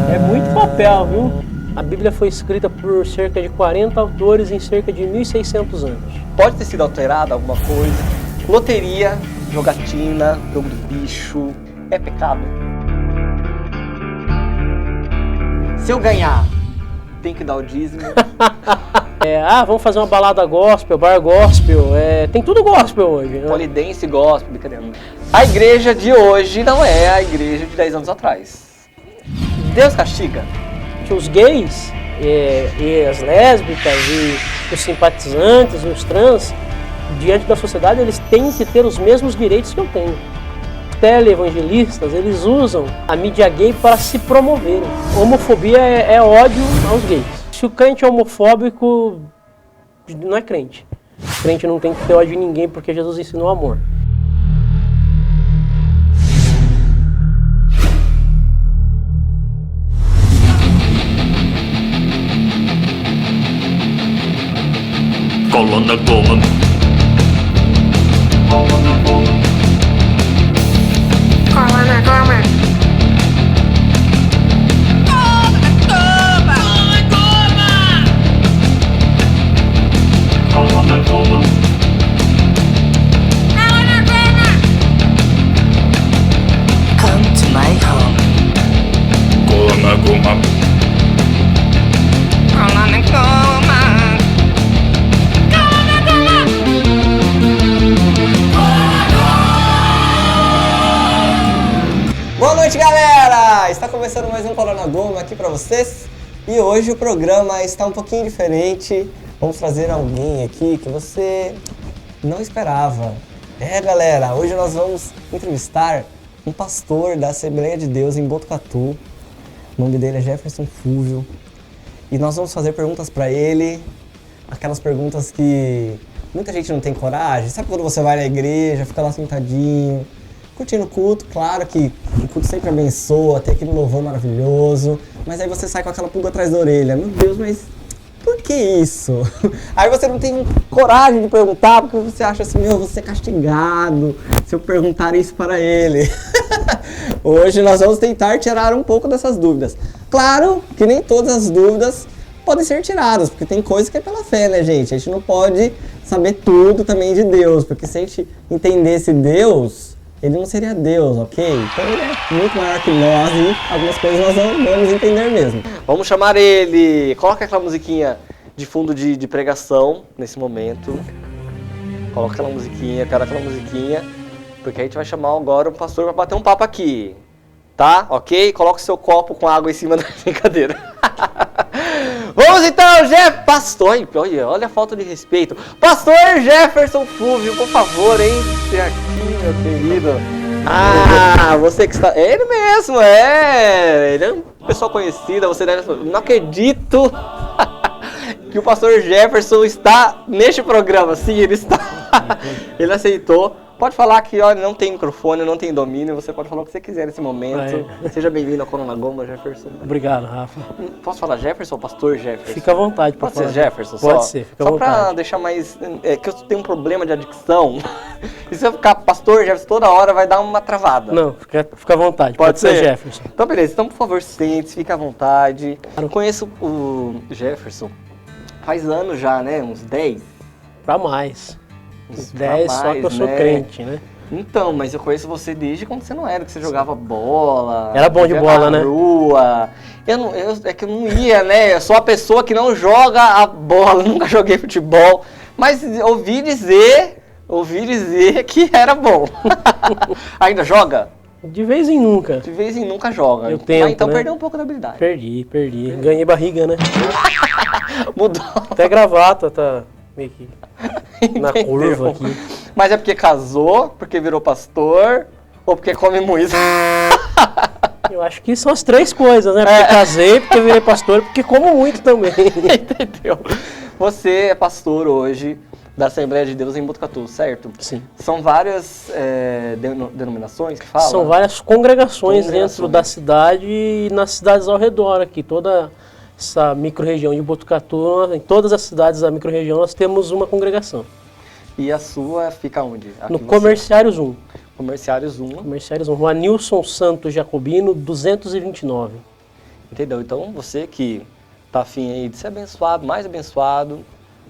É muito papel, viu? A Bíblia foi escrita por cerca de 40 autores em cerca de 1.600 anos. Pode ter sido alterada alguma coisa. Loteria, jogatina, jogo do bicho, é pecado. Se eu ganhar, tem que dar o dízimo. Vamos fazer uma balada gospel, bar gospel, tem tudo gospel hoje, né? Polidense gospel, brincadeira. A igreja de hoje não é a igreja de 10 anos atrás. Deus castiga. Os gays, e as lésbicas, e os simpatizantes, e os trans, diante da sociedade, eles têm que ter os mesmos direitos que eu tenho. Televangelistas, eles usam a mídia gay para se promoverem. Homofobia é ódio aos gays. Se o crente é homofóbico, não é crente. O crente não tem que ter ódio de ninguém porque Jesus ensinou amor. Colonna Goma. Colonna Goma. Colonna Goma. Come to my home. Colonna Goma. Colonna Goma. Boa noite, galera! Está começando mais um Colonna Goma aqui pra vocês. E hoje o programa está um pouquinho diferente. Vamos trazer alguém aqui que você não esperava. Galera, hoje nós vamos entrevistar um pastor da Assembleia de Deus em Botucatu. O nome dele é Jefferson Fúvio. E nós vamos fazer perguntas pra ele. Aquelas perguntas que muita gente não tem coragem. Sabe quando você vai na igreja, fica lá sentadinho, curtindo o culto? Claro que o culto sempre abençoa, tem aquele louvor maravilhoso, mas aí você sai com aquela pulga atrás da orelha. Meu Deus, mas por que isso? Aí você não tem coragem de perguntar, porque você acha assim, vou ser castigado se eu perguntar isso para ele. Hoje nós vamos tentar tirar um pouco dessas dúvidas. Claro que nem todas as dúvidas podem ser tiradas, porque tem coisa que é pela fé, né, gente? A gente não pode saber tudo também de Deus, porque se a gente entendesse Deus, ele não seria Deus, ok? Então ele é muito maior que nós e algumas coisas nós não vamos entender mesmo. Vamos chamar ele. Coloca aquela musiquinha de fundo de pregação nesse momento. Coloca aquela musiquinha, quero aquela musiquinha, porque a gente vai chamar agora o pastor para bater um papo aqui. Tá? Ok? Coloca o seu copo com água em cima da brincadeira. Vamos então, pastor, olha a falta de respeito. Pastor Jefferson Fúvio, por favor, entre aqui, meu querido. Você que está... Ele mesmo, ele é uma pessoa conhecida, você deve... Não acredito que o pastor Jefferson está neste programa. Sim, ele está. Ele aceitou. Pode falar que não tem microfone, não tem domínio, você pode falar o que você quiser nesse momento. Seja bem-vindo ao Colonna Goma, Jefferson. Obrigado, Rafa. Posso falar Jefferson ou pastor Jefferson? Fica à vontade para falar. Pode ser Jefferson? Pode ser, fica à vontade. Só para deixar mais... que eu tenho um problema de adicção. E se eu ficar pastor Jefferson toda hora, vai dar uma travada. Não, fica à vontade. Pode ser Jefferson. Então, beleza. Então, por favor, sente-se, fique à vontade. Eu conheço o Jefferson faz anos já, né? Uns 10? Pra mais. Uns 10, só que eu sou crente, né? Então, mas eu conheço você desde quando você não era, que você jogava bola. Era bom de bola, na né? Rua. É que eu não ia, né? Eu sou a pessoa que não joga a bola, nunca joguei futebol. Mas ouvi dizer que era bom. Ainda joga? De vez em nunca. De vez em nunca joga. Eu tento, então né? Perdeu um pouco da habilidade. Perdi. Ganhei barriga, né? Mudou. Até gravata tá meio que na curva aqui. Mas é porque casou, porque virou pastor ou porque come muito? Eu acho que são as três coisas, né? Porque casei, porque virei pastor e porque como muito também. Entendeu? Você é pastor hoje da Assembleia de Deus em Botucatu, certo? Sim. São várias denominações que falam? São várias congregações dentro da cidade e nas cidades ao redor aqui. Toda essa micro-região de Botucatu, em todas as cidades da micro-região nós temos uma congregação. E a sua fica onde? No Comerciários 1. Comerciários 1. Comerciários 1, Rua Nilson Santos Jacobino, 229. Entendeu? Então você que tá afim aí de ser abençoado, mais abençoado,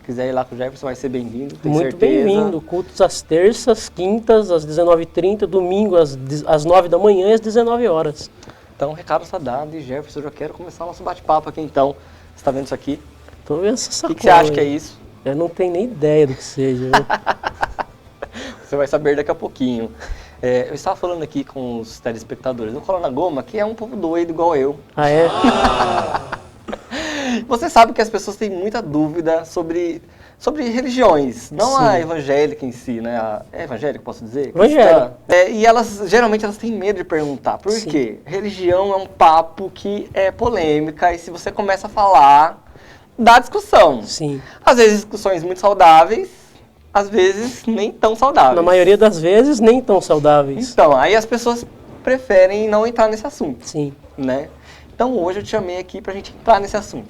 quiser ir lá com o Jefferson, vai ser bem-vindo, tenho Muito certeza. bem-vindo. Cultos às terças, quintas, às 19h30, domingo às 9 da manhã e às 19 horas. Então, recado está dado, e Jefferson, eu já quero começar o nosso bate-papo aqui então. Você tá vendo isso aqui? Tô vendo essa O sacola. que você acha que é isso? Eu não tenho nem ideia do que seja. Viu? Você vai saber daqui a pouquinho. Eu estava falando aqui com os telespectadores do Cola na Goma, que é um povo doido igual eu. Ah, é? Você sabe que as pessoas têm muita dúvida sobre religiões, não Sim. a evangélica em si, né? É evangélica, posso dizer? Evangélica. Cristã. E elas, geralmente, elas têm medo de perguntar. Por Sim. quê? Religião é um papo que é polêmica e se você começa a falar, dá discussão. Sim. Às vezes discussões muito saudáveis, às vezes nem tão saudáveis. Na maioria das vezes, nem tão saudáveis. Então, aí as pessoas preferem não entrar nesse assunto, Sim. né? Então hoje eu te chamei aqui pra gente entrar nesse assunto.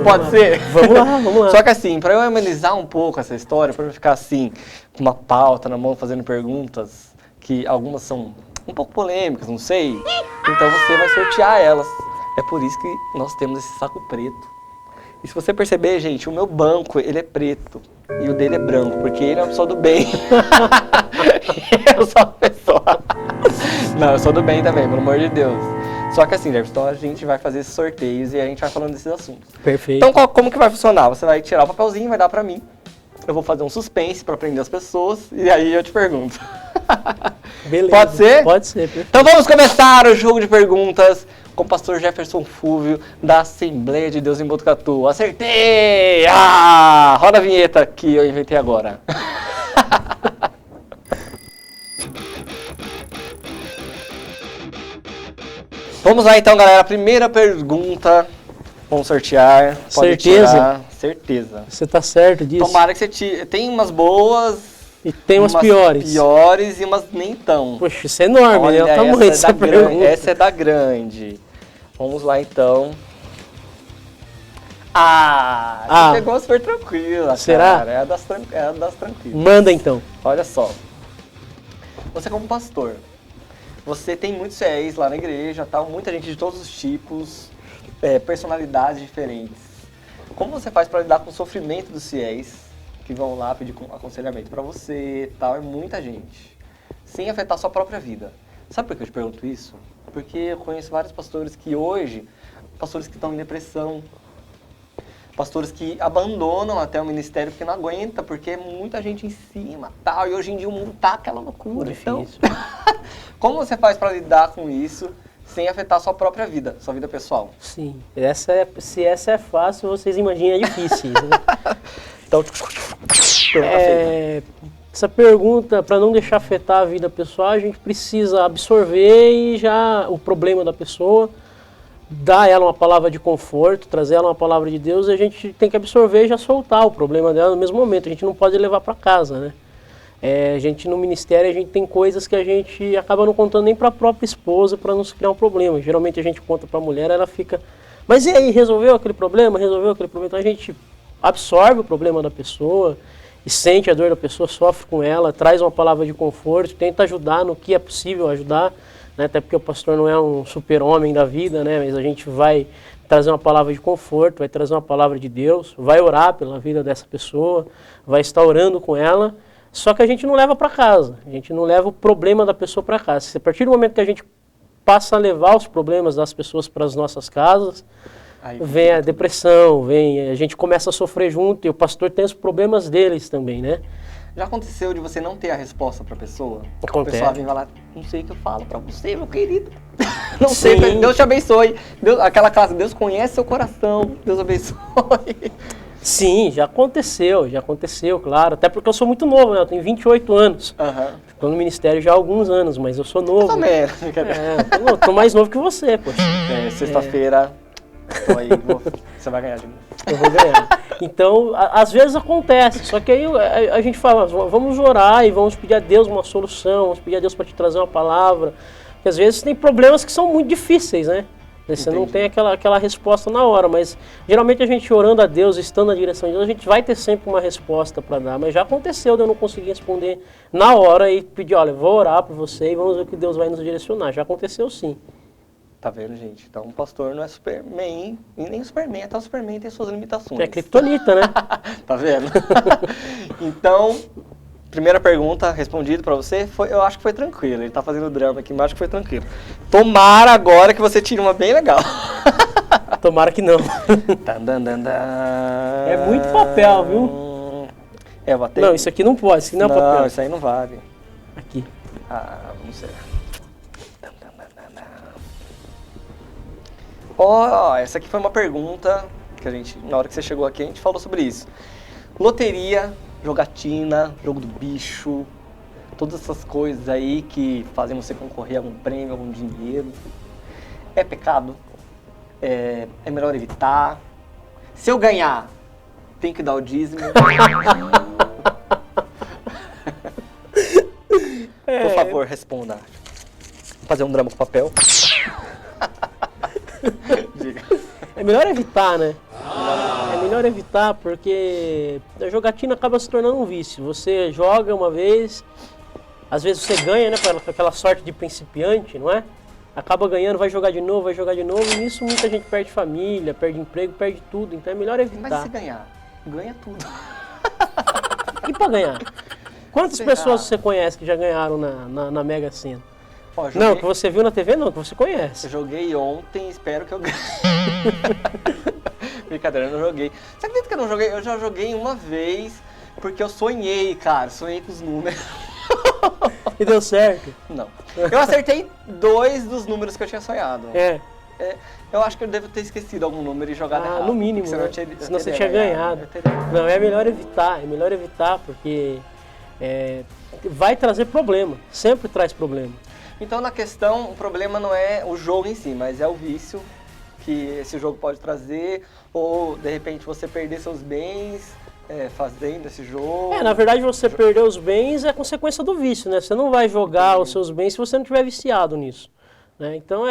Pode ser? Vamos lá, vamos lá. Só que assim, pra eu amenizar um pouco essa história, pra não ficar assim, com uma pauta na mão, fazendo perguntas, que algumas são um pouco polêmicas, não sei, então você vai sortear elas. É por isso que nós temos esse saco preto. E se você perceber, gente, o meu banco, ele é preto e o dele é branco, porque ele é uma pessoa do bem. Eu sou uma pessoa... Não, eu sou do bem também, pelo amor de Deus. Só que assim, Jefferson, a gente vai fazer esses sorteios e a gente vai falando desses assuntos. Perfeito. Então, como que vai funcionar? Você vai tirar o papelzinho, vai dar pra mim. Eu vou fazer um suspense pra prender as pessoas e aí eu te pergunto. Beleza. Pode ser? Pode ser, perfeito. Então vamos começar o jogo de perguntas com o pastor Jefferson Fúvio, da Assembleia de Deus em Botucatu. Acertei! Ah! Roda a vinheta que eu inventei agora. Vamos lá então, galera. Primeira pergunta. Vamos sortear. Pode Certeza? tirar. Certeza. Você tá certo disso? Tomara que você tire. Tem umas boas, E tem umas piores. piores e umas nem tão. Poxa, isso é enorme, né? O Olha, tamanho essa dessa é da grande. pergunta. Essa é da grande. Vamos lá então. Ah, Ah. você pegou super tranquila, Será? cara. É a das tranquilas. Manda então. Olha só. Você como pastor, você tem muitos fiéis lá na igreja, tal, muita gente de todos os tipos, personalidades diferentes. Como você faz para lidar com o sofrimento dos fiéis que vão lá pedir aconselhamento para você, tal, é muita gente, sem afetar a sua própria vida. Sabe por que eu te pergunto isso? Porque eu conheço vários pastores que hoje, pastores que estão em depressão, pastores que abandonam até o ministério porque não aguenta, porque é muita gente em cima, tal, e hoje em dia o mundo tá aquela loucura. Então, Difícil. como você faz para lidar com isso sem afetar a sua própria vida, sua vida pessoal? Sim. Se essa é fácil, vocês imaginem a difícil. Né? Então, Essa pergunta, para não deixar afetar a vida pessoal, a gente precisa absorver e já o problema da pessoa, dar ela uma palavra de conforto, trazer ela uma palavra de Deus, e a gente tem que absorver e já soltar o problema dela no mesmo momento. A gente não pode levar para casa, né? A gente no ministério, a gente tem coisas que a gente acaba não contando nem para a própria esposa para não se criar um problema. Geralmente a gente conta para a mulher, ela fica, mas e aí, resolveu aquele problema? Resolveu aquele problema? Então a gente absorve o problema da pessoa e sente a dor da pessoa, sofre com ela, traz uma palavra de conforto, tenta ajudar no que é possível ajudar, né? Até porque o pastor não é um super-homem da vida, né? Mas a gente vai trazer uma palavra de conforto, vai trazer uma palavra de Deus, vai orar pela vida dessa pessoa, vai estar orando com ela, só que a gente não leva para casa, a gente não leva o problema da pessoa para casa. A partir do momento que a gente passa a levar os problemas das pessoas para as nossas casas, aí, vem a depressão, a gente começa a sofrer junto, e o pastor tem os problemas deles também, né? já aconteceu de você não ter a resposta para a pessoa? Acontece. A pessoa vem falar, não sei o que eu falo para você, meu querido. Não Sim. sei, Deus te abençoe. Deus, aquela classe, Deus conhece seu coração, Deus abençoe. Sim, já aconteceu, claro. Até porque eu sou muito novo, né? Eu tenho 28 anos. Aham. Estou no ministério já há alguns anos, mas eu sou novo. Mais ou menos. Tô mais novo que você, poxa. Sexta-feira, tô aí, você vai ganhar de mim. Eu vou ganhar. Então, às vezes acontece, só que aí a gente fala, vamos orar e vamos pedir a Deus uma solução, vamos pedir a Deus para te trazer uma palavra. Porque às vezes tem problemas que são muito difíceis, né? Você não Entendi. tem aquela resposta na hora, mas geralmente a gente orando a Deus, estando na direção de Deus, a gente vai ter sempre uma resposta para dar. Mas já aconteceu de eu não conseguir responder na hora e pedir, olha, vou orar por você e vamos ver o que Deus vai nos direcionar. Já aconteceu sim. Tá vendo, gente? Então o pastor não é Superman, e nem Superman, até o Superman tem suas limitações. É criptonita, né? Tá vendo? Então, primeira pergunta respondida pra você, eu acho que foi tranquilo. Ele tá fazendo drama aqui, mas acho que foi tranquilo. Tomara agora que você tire uma bem legal. Tomara que não. É muito papel, viu? É, eu vou até... Não, isso aqui não pode, isso aqui não é papel. Não, isso aí não vale. Aqui. Vamos ver. Ó, essa aqui foi uma pergunta que a gente, na hora que você chegou aqui, a gente falou sobre isso. Loteria, jogatina, jogo do bicho, todas essas coisas aí que fazem você concorrer a algum prêmio, algum dinheiro. É pecado? É melhor evitar? Se eu ganhar, tem que dar o dízimo? Por favor, responda. Vou fazer um drama com papel. Diga. É melhor evitar, né? É melhor evitar porque a jogatina acaba se tornando um vício. Você joga uma vez, às vezes você ganha, né? Com aquela sorte de principiante, não é? Acaba ganhando, vai jogar de novo, e nisso muita gente perde família, perde emprego, perde tudo. Então é melhor evitar. Mas se ganhar, ganha tudo. E pra ganhar? Quantas Será? pessoas você conhece que já ganharam na Mega Sena? Ó, Não, que você viu na TV não, que você conhece. Eu joguei ontem, espero que eu ganhe. Brincadeira, eu não joguei. Você acredita que eu não joguei? Eu já joguei uma vez, porque eu sonhei, cara. Sonhei com os números. E deu certo? Não. Eu acertei 2 dos números que eu tinha sonhado. É. Eu acho que eu devo ter esquecido algum número e jogado errado. No mínimo, senão né? Senão você teria tinha ganhado. Eu teria. Não, é melhor evitar porque vai trazer problema, sempre traz problema. Então, na questão, o problema não é o jogo em si, mas é o vício que esse jogo pode trazer, ou, de repente, você perder seus bens fazendo esse jogo. Na verdade, você perder os bens é consequência do vício, né? Você não vai jogar os seus bens se você não estiver viciado nisso, né? Então,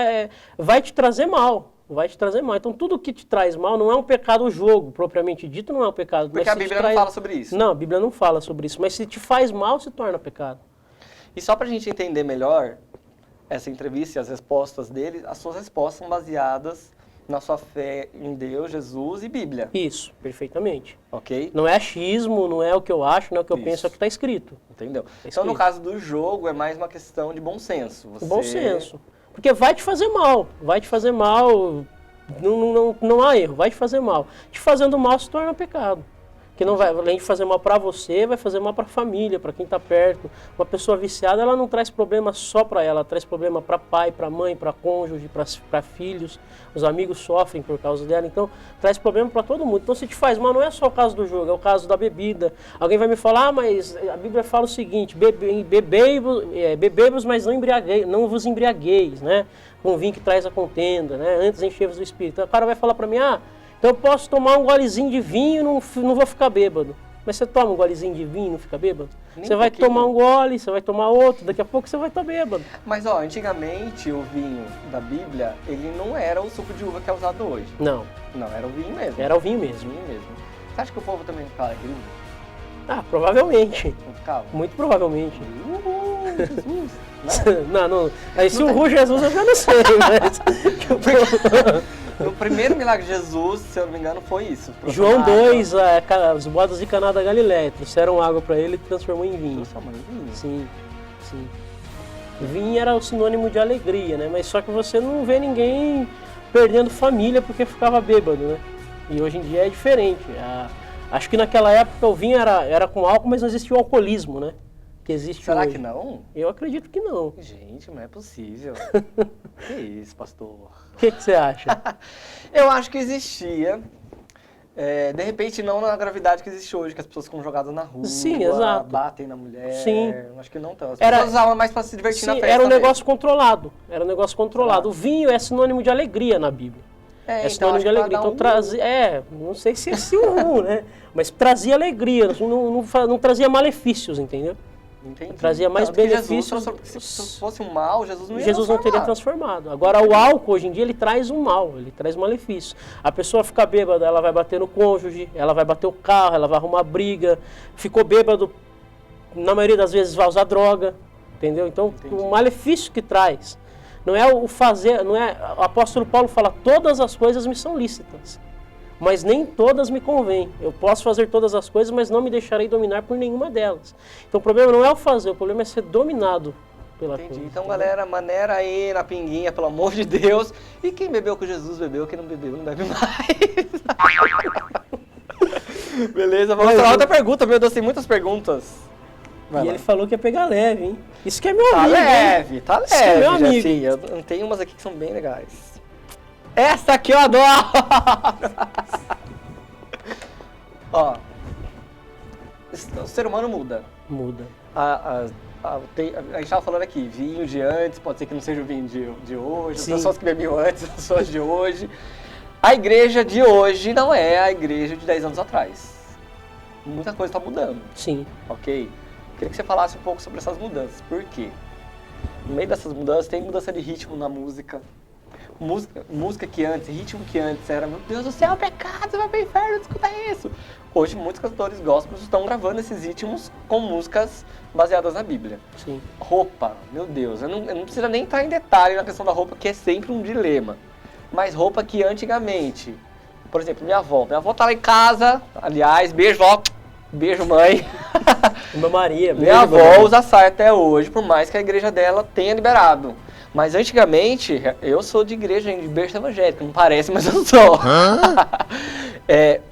vai te trazer mal. Então, tudo que te traz mal não é um pecado o jogo, propriamente dito, não é um pecado. Porque mas a Bíblia não fala sobre isso. Não, a Bíblia não fala sobre isso, mas se te faz mal, se torna pecado. E só pra gente entender melhor essa entrevista e as respostas dele, as suas respostas são baseadas na sua fé em Deus, Jesus e Bíblia. Isso, perfeitamente. Ok? Não é achismo, não é o que eu acho, não é o que eu penso, é o que está escrito. Entendeu? Tá Então, no escrito. caso do jogo, é mais uma questão de bom senso. Bom senso. Porque vai te fazer mal, não há erro, vai te fazer mal. Te fazendo mal se torna pecado. Que não vai, além de fazer mal para você, vai fazer mal para a família, para quem está perto. Uma pessoa viciada, ela não traz problema só para ela traz problema para pai, para mãe, para cônjuge, para filhos. Os amigos sofrem por causa dela, então traz problema para todo mundo. Então se te faz mal, não é só o caso do jogo, é o caso da bebida. Alguém vai me falar, mas a Bíblia fala o seguinte, bebei-vos, mas não vos embriagueis, né? Com vinho que traz a contenda, né? Antes enchei-vos do Espírito. Então o cara vai falar para mim, então eu posso tomar um golezinho de vinho e não vou ficar bêbado. Mas você toma um golezinho de vinho e não fica bêbado? Nem Você vai pouquinho. tomar um gole, você vai tomar outro, daqui a pouco você vai estar bêbado. Mas, antigamente o vinho da Bíblia, ele não era o suco de uva que é usado hoje. Não, Não, era o vinho mesmo. era o vinho mesmo. Vinho mesmo. Você acha que o povo também ficava gringo? Provavelmente. Não ficava? Muito provavelmente. Jesus! Não. Aí se o Ru Jesus eu já não sei, mas... No primeiro milagre de Jesus, se eu não me engano, foi isso. João 2, os bodas de Caná da Galileia, trouxeram água para ele e transformou em vinho. Transformou em vinho. Sim. Vinho era o sinônimo de alegria, né? Mas só que você não vê ninguém perdendo família porque ficava bêbado, né? E hoje em dia é diferente. Acho que naquela época o vinho era com álcool, mas não existia o alcoolismo, né? Que existe Será hoje. que não? Eu acredito que não. Gente, não é possível. Que isso, pastor? O que você acha? Eu acho que existia. De repente, não na gravidade que existe hoje, que as pessoas ficam jogadas na rua, Sim, exato. batem na mulher. Sim. Acho que não tanto. As Era- pessoas usavam mais para se divertir na Sim, festa. era um mesmo. negócio controlado. O vinho é sinônimo de alegria na Bíblia. É então, sinônimo acho de que alegria. pra Então dar trazia. Não sei se é né? Mas trazia alegria, não trazia malefícios, entendeu? Entendi. Trazia mais Tanto que benefícios. Se fosse um mal, Jesus não ia Jesus não teria transformar. transformado. Agora, o álcool, hoje em dia, ele traz um mal, ele traz um malefício. A pessoa fica bêbada, ela vai bater no cônjuge, ela vai bater o carro, ela vai arrumar briga. Ficou bêbado, na maioria das vezes vai usar droga, entendeu? Então, o malefício que traz. Não é o fazer, não é... O apóstolo Paulo fala, todas as coisas me são lícitas, mas nem todas me convêm. Eu posso fazer todas as coisas, mas não me deixarei dominar por nenhuma delas. Então o problema não é o fazer, o problema é ser dominado pela coisa. Então, galera, maneira aí na pinguinha, pelo amor de Deus. E quem bebeu com Jesus bebeu, quem não bebeu não bebe mais. Beleza, vamos para outra pergunta. Meu Deus, tem muitas perguntas. E ele falou que ia pegar leve, hein? Isso que é meu Tá amigo, leve, hein? tá leve, Isso que é meu amigo. Jefinho. Eu tenho umas aqui que são bem legais. Essa aqui eu adoro! Ó, o ser humano muda. Muda. A gente tava falando aqui, vinho de antes, pode ser que não seja o vinho de hoje, as Sim. pessoas que bebiam antes, as pessoas de hoje. A igreja de hoje não é a igreja de 10 anos atrás. Muita coisa está mudando, Sim. ok? Queria que você falasse um pouco sobre essas mudanças. Por quê? No meio dessas mudanças tem mudança de ritmo na música. Música que antes, ritmo que antes era, meu Deus do céu, pecado, você vai pro inferno, escuta isso. Hoje muitos cantores gospels estão gravando esses ritmos com músicas baseadas na Bíblia. Sim. Roupa, meu Deus, eu não preciso nem entrar em detalhe na questão da roupa, que é sempre um dilema. Mas roupa que antigamente, por exemplo, minha avó tá lá em casa, aliás, beijo vó, beijo mãe. Meu Maria. Minha avó usa saia até hoje, por mais que a igreja dela tenha liberado. Mas antigamente, eu sou de igreja, de berço evangélico, não parece, mas eu sou.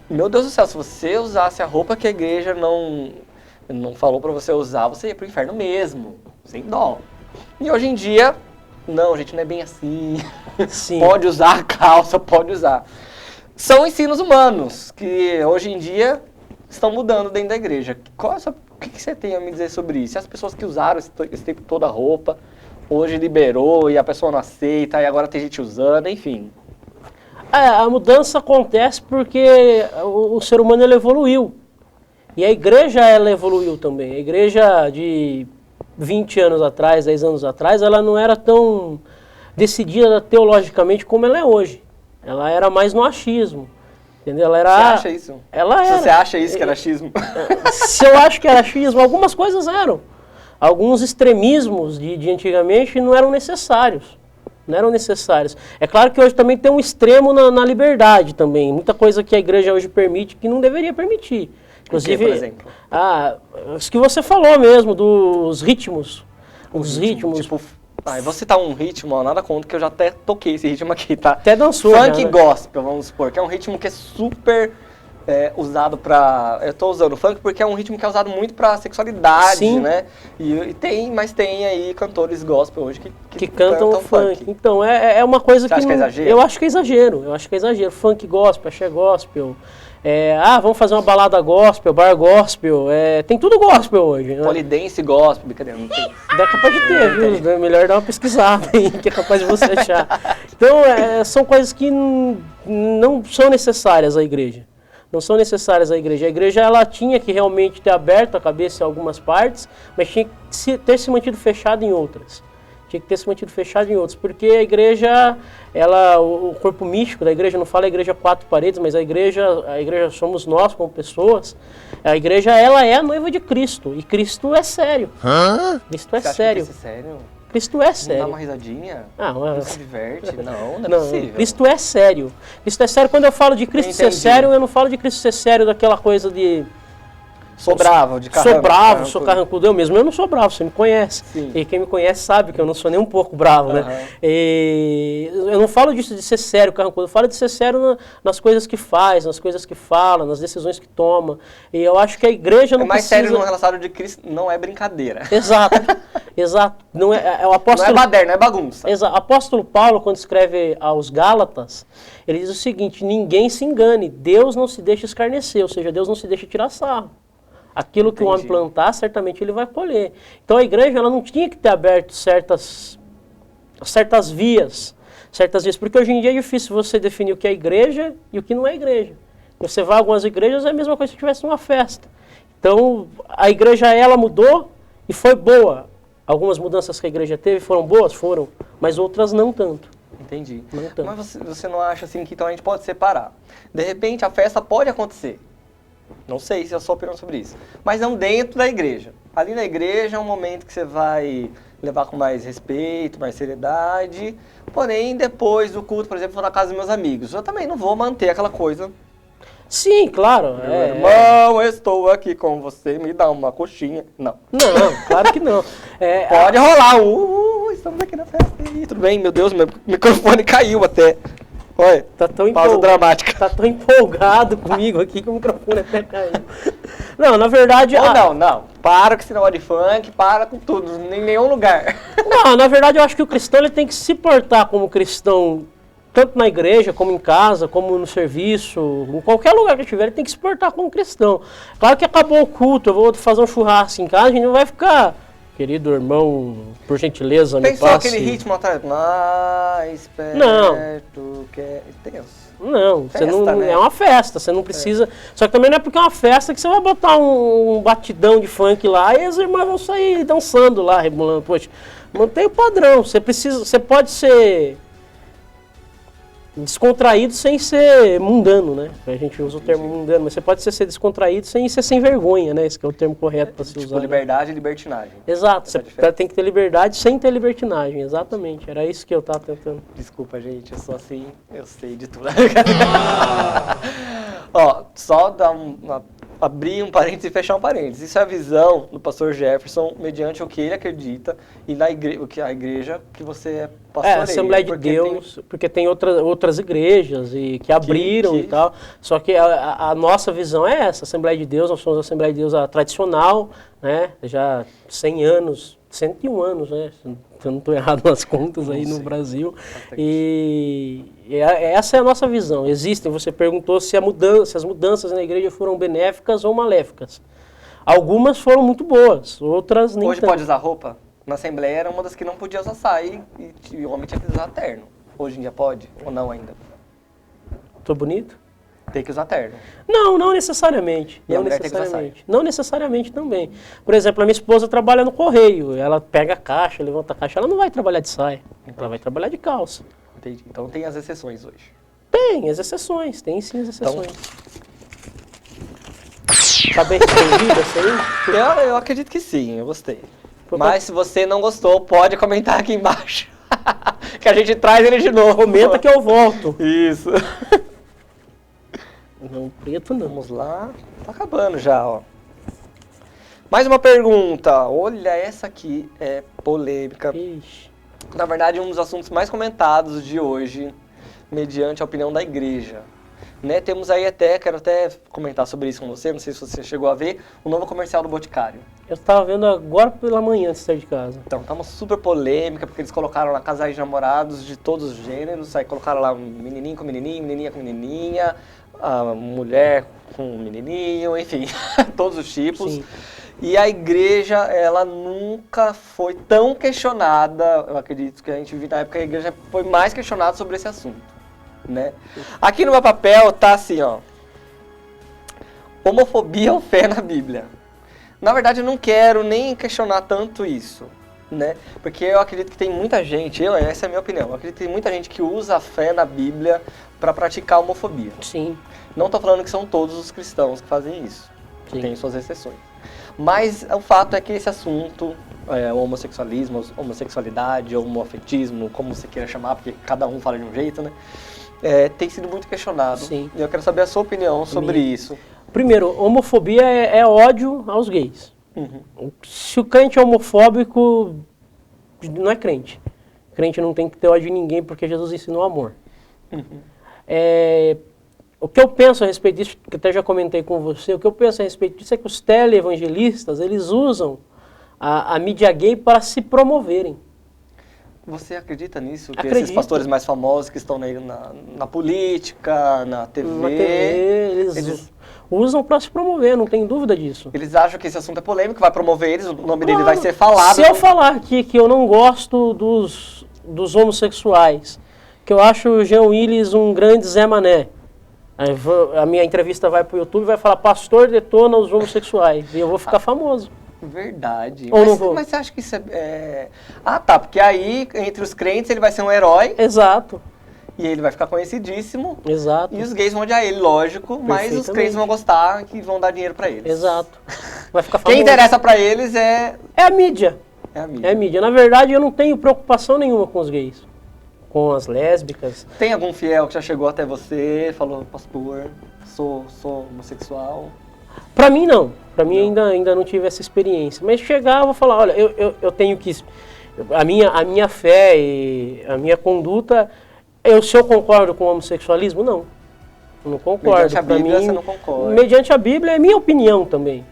Meu Deus do céu, se você usasse a roupa que a igreja não falou pra você usar, você ia pro inferno mesmo, sem dó. E hoje em dia, não, gente, não é bem assim. Sim. Pode usar a calça, pode usar. São ensinos humanos, que hoje em dia estão mudando dentro da igreja. O que você tem a me dizer sobre isso? As pessoas que usaram esse tempo toda a roupa, hoje liberou e a pessoa não aceita, e agora tem gente usando, enfim. A mudança acontece porque o ser humano ele evoluiu. E a igreja ela evoluiu também. A igreja de 20 anos atrás, 10 anos atrás, ela não era tão decidida teologicamente como ela é hoje. Ela era mais no achismo. Entendeu? Ela era, você acha isso? Ela era. Se você acha isso que era achismo? Se eu acho que era achismo, algumas coisas eram. Alguns extremismos de antigamente não eram necessários. Não eram necessários. É claro que hoje também tem um extremo na liberdade também. Muita coisa que a igreja hoje permite que não deveria permitir. Inclusive, por exemplo? Os que você falou mesmo, dos ritmos. Os ritmos. Tipo, eu vou citar um ritmo, ó, nada contra, que eu já até toquei esse ritmo aqui, tá? Até dançou. Funk já, né? gospel, vamos supor, que é um ritmo que é super usado pra... Eu tô usando funk porque é um ritmo que é usado muito pra sexualidade, Sim. né? Mas tem aí cantores gospel hoje que cantam funk. Então, é uma coisa Você que... acha que é exagero? Eu acho que é exagero. Funk gospel, axé gospel. Vamos fazer uma balada gospel, bar gospel. Tem tudo gospel hoje, né? Polidense gospel, brincadeira, não tem. Dá capaz de ter, viu? É melhor dar uma pesquisada aí, que é capaz de você achar. Então, são coisas que não são necessárias à igreja. Não são necessárias à igreja. A igreja, ela tinha que realmente ter aberto a cabeça em algumas partes, mas tinha que ter se mantido fechada em outras. Tinha que ter se mantido fechado em outros, porque a igreja, o corpo místico da igreja, não fala a igreja quatro paredes, mas a igreja somos nós como pessoas. A igreja, ela é a noiva de Cristo, e Cristo é sério. Cristo é Você acha sério. que isso é sério? Cristo é Não dá sério. uma risadinha? Não Não se diverte? Não é Não, possível. Cristo é sério. Cristo é sério. Quando eu falo de Cristo ser Entendi. sério, eu não falo de Cristo ser sério daquela coisa de... Sou bravo, de carranco. Sou bravo, sou carrancudo. Eu mesmo, eu não sou bravo, você me conhece. Sim. E quem me conhece sabe que eu não sou nem um pouco bravo, né? E eu não falo disso de ser sério, carrancudo. Eu falo de ser sério nas coisas que faz, nas coisas que fala, nas decisões que toma. E eu acho que a igreja não mais precisa... sério no relacionado de Cristo não é brincadeira. Exato, exato. Não é o apóstolo... Não é baderna, é bagunça. Exato. Apóstolo Paulo, quando escreve aos Gálatas, ele diz o seguinte: ninguém se engane, Deus não se deixa escarnecer, ou seja, Deus não se deixa tirar sarro. Aquilo que o homem plantar, certamente ele vai colher. Então a igreja, ela não tinha que ter aberto certas vias, porque hoje em dia é difícil você definir o que é igreja e o que não é igreja. Você vai a algumas igrejas, é a mesma coisa se tivesse uma festa. Então a igreja, ela mudou, E foi boa. Algumas mudanças que a igreja teve foram boas? Foram. Mas outras não tanto. Entendi. Não tanto. Mas você não acha assim que então a gente pode separar? De repente a festa pode acontecer. Não sei se é a sua opinião sobre isso. Mas não dentro da igreja. Ali na igreja é um momento que você vai levar com mais respeito, mais seriedade. Porém, depois do culto, por exemplo, vou na casa dos meus amigos. Eu também não vou manter aquela coisa. Sim, claro. Meu irmão, estou aqui com você, me dá uma coxinha. Não. Não, claro que não. Pode rolar. Estamos aqui na festa. Ih, tudo bem, meu Deus, meu microfone caiu até. Olha, Tá tão pausa dramática. Tá tão empolgado comigo aqui que o microfone até caiu. Não, na verdade... Não. Para com esse negócio de funk, para com tudo, em nenhum lugar. Não, na verdade eu acho que o cristão ele tem que se portar como cristão, tanto na igreja, como em casa, como no serviço, em qualquer lugar que estiver, ele tem que se portar como cristão. Claro que acabou o culto, eu vou fazer um churrasco em casa, a gente não vai ficar... Querido irmão, por gentileza, me Pensou passe... aquele ritmo atrás? Mais perto Não. que é Deus. Não, você Festa, não né? é uma festa, você não precisa... Só que também não é porque é uma festa que você vai botar um batidão de funk lá e as irmãs vão sair dançando lá, rebolando. Poxa, mantém o padrão, você pode ser descontraído sem ser mundano, né? A gente usa o termo mundano, mas você pode ser descontraído sem ser sem vergonha, né? Esse que é o termo correto para se Tipo, usar. Né? liberdade e libertinagem. Exato, Essa é a você diferença. tem que ter liberdade sem ter libertinagem, exatamente. Era isso que eu estava tentando. Desculpa, gente, eu sou assim, eu sei de tudo. Ó, só dar abrir um parênteses e fechar um parênteses. Isso é a visão do pastor Jefferson mediante o que ele acredita e na a igreja que você é pastoreia. Assembleia de Deus, porque tem outras igrejas e que abriram e tal. Só que a nossa visão é essa, Assembleia de Deus, nós somos a Assembleia de Deus tradicional, né? Já 100 anos, 101 anos, né? Se eu não estou errado nas contas aí no Brasil. E essa é a nossa visão. Existem, você perguntou se as mudanças na igreja foram benéficas ou maléficas. Algumas foram muito boas, outras nem Hoje tanto. pode usar roupa? Na Assembleia era uma das que não podia usar saia e o homem tinha que usar terno. Hoje em dia pode? Ou não ainda? Tô bonito? Tem que usar terno. Não necessariamente. E a Não mulher tem que usar necessariamente. Não necessariamente também. Por exemplo, a minha esposa trabalha no correio. Ela pega a caixa, levanta a caixa. Ela não vai trabalhar de saia. Ela vai trabalhar de calça. Entendi. Então tem as exceções hoje. Tem as exceções. Tem sim as exceções. Tá bem respondida essa aí? Eu acredito que sim, eu gostei. Foi Mas se você não gostou, pode comentar aqui embaixo. Que a gente traz ele de novo. Comenta que eu volto. Isso. Não, preto não. Vamos lá. Tá acabando já, ó. Mais uma pergunta. Olha, essa aqui é polêmica. Ixi. Na verdade, um dos assuntos mais comentados de hoje, mediante a opinião da igreja. Né? Temos aí quero até comentar sobre isso com você, não sei se você chegou a ver, o novo comercial do Boticário. Eu estava vendo agora pela manhã antes de sair de casa. Então, tá uma super polêmica, porque eles colocaram lá casais de namorados de todos os gêneros, aí colocaram lá um menininho com menininho, menininha com menininha, a mulher com menininho, enfim, todos os tipos. Sim. E a igreja, ela nunca foi tão questionada, eu acredito que a gente viu na época, a igreja foi mais questionada sobre esse assunto, né? Aqui no meu papel tá assim, ó, homofobia ou fé na Bíblia? Na verdade, eu não quero nem questionar tanto isso, né? Porque eu acredito que tem muita gente, essa é a minha opinião, eu acredito que tem muita gente que usa a fé na Bíblia para praticar a homofobia. Sim. Não estou falando que são todos os cristãos que fazem isso, Sim. tem suas exceções. Mas o fato é que esse assunto, o homossexualismo, homossexualidade, homoafetismo, como você queira chamar, porque cada um fala de um jeito, né? Tem sido muito questionado. Sim. E eu quero saber a sua opinião sobre isso. Primeiro, homofobia é ódio aos gays. Uhum. Se o crente é homofóbico, não é crente. Crente não tem que ter ódio de ninguém porque Jesus ensinou amor. Uhum. O que eu penso a respeito disso, que até já comentei com você, o que eu penso a respeito disso é que os televangelistas, eles usam a mídia gay para se promoverem. Você acredita nisso? Que Acredito. esses pastores mais famosos que estão na política, na TV, Na TV, eles usam para se promover, não tem dúvida disso. eles acham que esse assunto é polêmico, vai promover eles, o nome dele vai ser falado. Se eu falar aqui que eu não gosto dos homossexuais, que eu acho o Jean Willis um grande Zé Mané, a minha entrevista vai pro YouTube e vai falar, pastor detona os homossexuais, e eu vou ficar famoso. Verdade. Ou não vou? Mas você acha que isso é... Ah, tá, porque aí, entre os crentes, ele vai ser um herói Exato, e ele vai ficar conhecidíssimo. exato, E os gays vão odiar ele, lógico, mas os Perfeitamente. crentes vão gostar e vão dar dinheiro pra eles. exato. Vai ficar Quem famoso. interessa pra eles é É a mídia. a mídia. É a mídia. Na verdade, eu não tenho preocupação nenhuma com os gays, com as lésbicas. Tem algum fiel que já chegou até você, falou, pastor, sou homossexual? Pra mim, não. Pra mim, ainda não tive essa experiência. Mas chegar, eu vou falar, olha, eu tenho que... A minha fé e a minha conduta... Se eu concordo com o homossexualismo, não. Eu não concordo. Mediante a Pra Bíblia, mim, você não concorda. Mediante a Bíblia, é minha opinião também.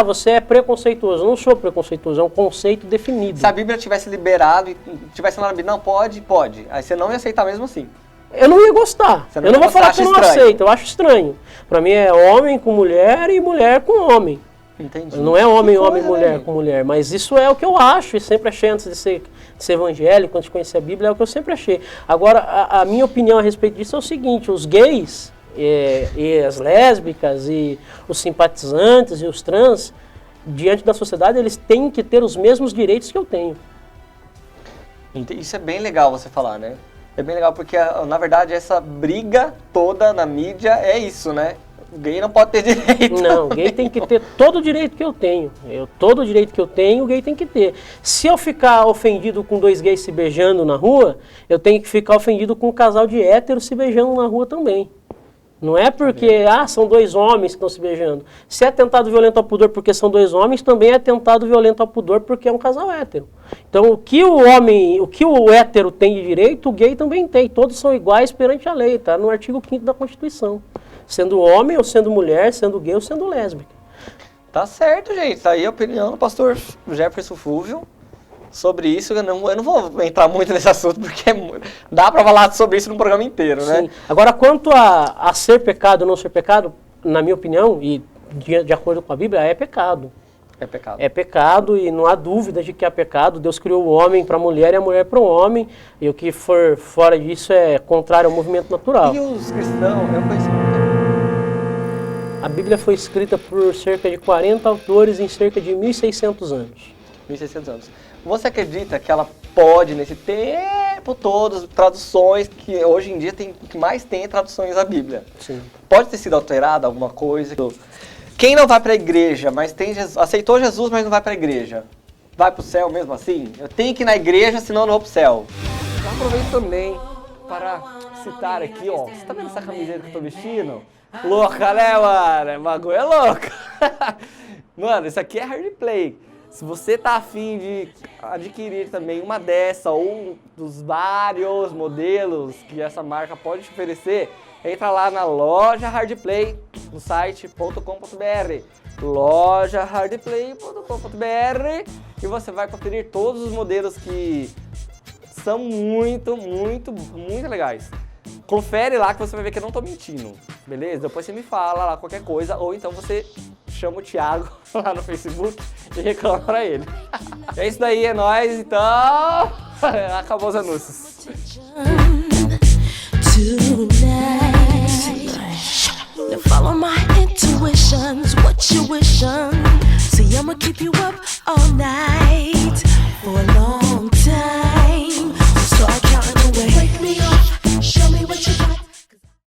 Você é preconceituoso. Eu não sou preconceituoso, é um conceito definido. Se a Bíblia tivesse liberado e tivesse lá na Bíblia, não, pode. Aí você não ia aceitar mesmo assim. Eu não ia gostar. Você não Eu ia não vou gostar, falar que eu não acha estranho. aceito, eu acho estranho. Pra mim é homem com mulher e mulher com homem. Entendi. Não é homem, Que homem, coisa, mulher né? com mulher. Mas isso é o que eu acho, e sempre achei antes de ser evangélico, antes de conhecer a Bíblia, é o que eu sempre achei. Agora, a minha opinião a respeito disso é o seguinte, os gays e as lésbicas e os simpatizantes e os trans, diante da sociedade, eles têm que ter os mesmos direitos que eu tenho. Isso é bem legal você falar, né? É bem legal porque, na verdade, essa briga toda na mídia é isso, né? O gay não pode ter direito. Não, o gay tem que ter todo o direito que eu tenho. Todo o direito que eu tenho, o gay tem que ter. Se eu ficar ofendido com dois gays se beijando na rua, eu tenho que ficar ofendido com um casal de héteros se beijando na rua também. Não é porque, são dois homens que estão se beijando. Se é atentado violento ao pudor porque são dois homens, também é atentado violento ao pudor porque é um casal hétero. Então, o que o hétero tem de direito, o gay também tem. Todos são iguais perante a lei, tá? No artigo 5º da Constituição. Sendo homem ou sendo mulher, sendo gay ou sendo lésbica. Tá certo, gente. Tá aí a opinião do pastor Jefferson Fúvio sobre isso. Eu não vou entrar muito nesse assunto, porque dá pra falar sobre isso num programa inteiro, né? Sim. Agora, quanto a ser pecado ou não ser pecado, na minha opinião, e de acordo com a Bíblia, é pecado. É pecado. É pecado e não há dúvida de que é pecado. Deus criou o homem para a mulher e a mulher para o homem. E o que for fora disso é contrário ao movimento natural. E os cristãos, eu conheci A Bíblia foi escrita por cerca de 40 autores em cerca de 1.600 anos. 1.600 anos. Você acredita que ela pode, nesse tempo todo, traduções, que hoje em dia que mais tem traduções da Bíblia? Sim. Pode ter sido alterada alguma coisa? Quem não vai para a igreja, mas aceitou Jesus, mas não vai para a igreja, vai para o céu mesmo assim? Eu tenho que ir na igreja, senão eu não vou para o céu. Eu aproveito também para citar aqui, ó. Você tá vendo essa camiseta que eu tô vestindo? Louca, né, mano? O bagulho é louco. Mano, isso aqui é hard play. Se você tá afim de adquirir também uma dessa ou um dos vários modelos que essa marca pode te oferecer, entra lá na loja Hardplay, no site .com.br, lojahardplay.com.br, e você vai conferir todos os modelos que são muito legais. Confere lá que você vai ver que eu não tô mentindo, beleza? Depois você me fala lá qualquer coisa, ou então você chama o Thiago lá no Facebook e reclama pra ele. É isso daí, é nóis, então... Acabou os anúncios. Now follow my intuitions, what you wishin'? See, I'ma keep you up all night.